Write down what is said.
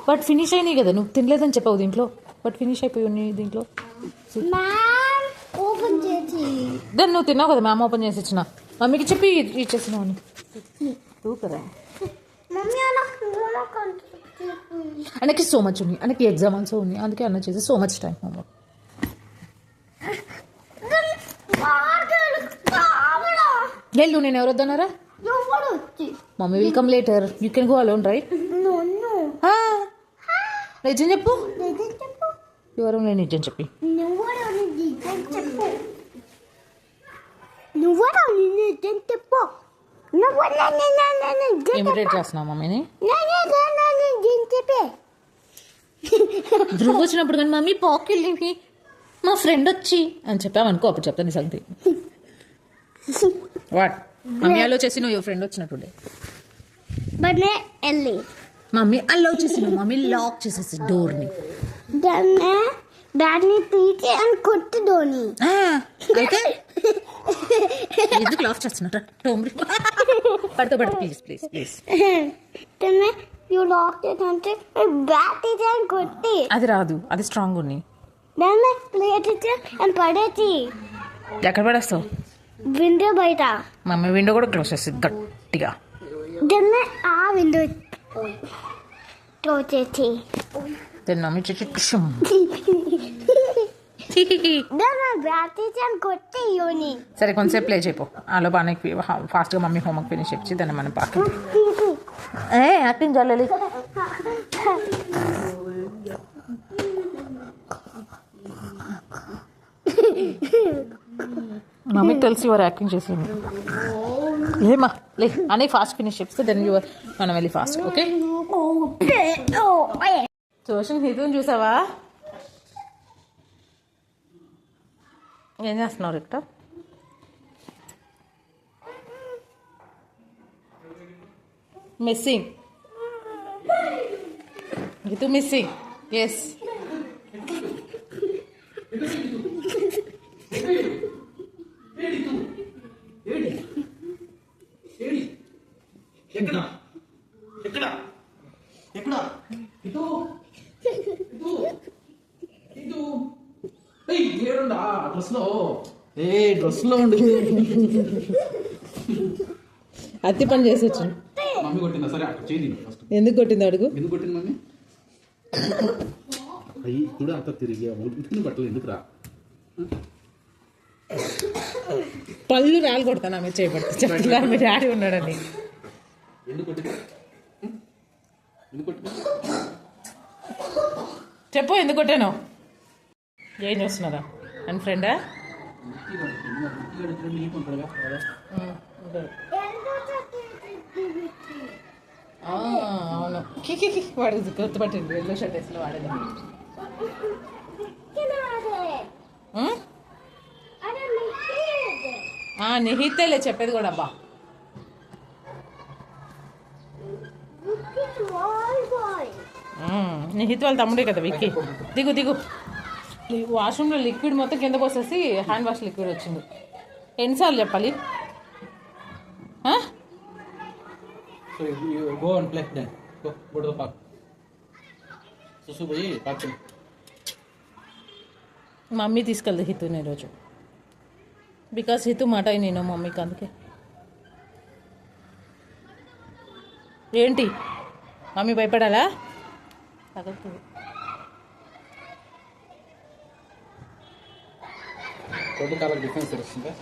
But finish అయినాయి కదా, నువ్వు తినలేదని చెప్పావు దీంట్లో, బట్ ఫినిష్ అయిపోయి దీంట్లో. దాన్ని నువ్వు తిన్నావు కదా, మ్యామ్ ఓపెన్ చేసి ఇచ్చిన, మమ్మీకి చెప్పి ఇచ్చేసినావు అని నువ్వు కదా. అన్నకి సో మచ్ ఉంది, అన్నకి ఎగ్జామ్ ఆల్సో ఉంది, అందుకే అన్న చేసి సో మచ్ టైం హోంవర్క్. వెళ్ళు, నేను ఎవరు వద్దన్నారా? Mummy will come later, you can go alone right. నిజం చెప్పు, ఎవరు నేను నిజం చెప్పి. ఇమిటేట్ చేస్తున్నావు మమ్మీని. ధ్రువ వచ్చినప్పుడు కానీ మమ్మీ పాకెళ్ళి మా ఫ్రెండ్ వచ్చి అని చెప్పామనుకో, అప్పుడు చెప్తాను నీ సంగతి. వాట్ మమ్మీ అలో చేసి నువ్వు ఫ్రెండ్ వచ్చినట్టుండే, మమ్మీ అలో చేసి నువ్వు మమ్మీ లాక్ చేసేసి డోర్ని, డాడీని పీకే అని కొట్టి ధోని అయితే ఎందుకు లాక్ చేస్తున్నట్టు పడుతూ పడుతూ ప్లీజ్ ప్లీజ్ ప్లీజ్. యూ లాక్ అంటే బ్యాట్ ఇచ్చి అని కొట్టి అది రాదు, అది స్ట్రాంగ్ ఉంది. దాన్ని ప్లేట్ ఇచ్చి అని పడేసి. ఎక్కడ పడేస్తావు? విండో బయట. మమ్మీ విండో కూడా క్లోజ్ చేస్తుంది గట్టిగా. దాన్ని ఆ విండో క్లోజ్ చేసి దాన్ని మమ్మీ చేసి సరే కొంచెంసేపు ప్లే చేయపో, ఆలో బాగా ఫాస్ట్గా మమ్మీ హోంవర్క్ ఫినిష్ చెప్పి దాన్ని మనం పాక యాక్టింగ్ చాలి. మమ్మీకి తెలిసి వారు యాక్టింగ్ చేసింది. ఏమా లే అని ఫాస్ట్ ఫినిష్ చెప్తే దాన్ని మనం వెళ్ళి ఫాస్ట్. ఓకే సోషల్ హితుని చూసావా? ఏం చేస్తున్నారు ఇక్కడ? Missing Hitu missing. ఎస్ డ్రెస్లో ఉండి అతి పని చేసి వచ్చాను. మమ్మీ కొట్టిందా? సరే చేయి. ఎందుకు కొట్టింది అడుగు. ఎందుకు కొట్టింది మమ్మీ? అయ్యి కూడా అంత తిరిగి ఉతికిన బట్టలు ఎందుకు రా? పళ్ళు రాలు కొడతాను ఆమె చేయబడితే చెప్పట్లా మీ డాడీ ఉన్నాడని. ఎందుకు కొట్టింది? ఎందుకు కొట్టింది చెప్పు, ఎందుకు కొట్టాను? ఏం చేస్తున్నారా? అండ్ ఫ్రెండా? అవును వాడు గుర్తుపట్టింది, ఎల్లో షర్ట్ వేసులో వాడేది. నిహితేలే చెప్పేది కూడా. అబ్బా నిహిత్ వాళ్ళ తమ్ముడే కదా విక్కీ. దిగు దిగు. వాష్రూమ్లో లిక్విడ్ మొత్తం కింద పోసేసి హ్యాండ్ వాష్ లిక్విడ్ వచ్చింది. ఎన్నిసార్లు చెప్పాలి? మమ్మీ తీసుకెళ్దు హితుని ఈరోజు, బికాస్ హితు మాట నేను మమ్మీకి, అందుకే. ఏంటి మమ్మీ భయపడాలా? తగలుతుంది. డిఫరెన్స్ తెలుస్తుందా?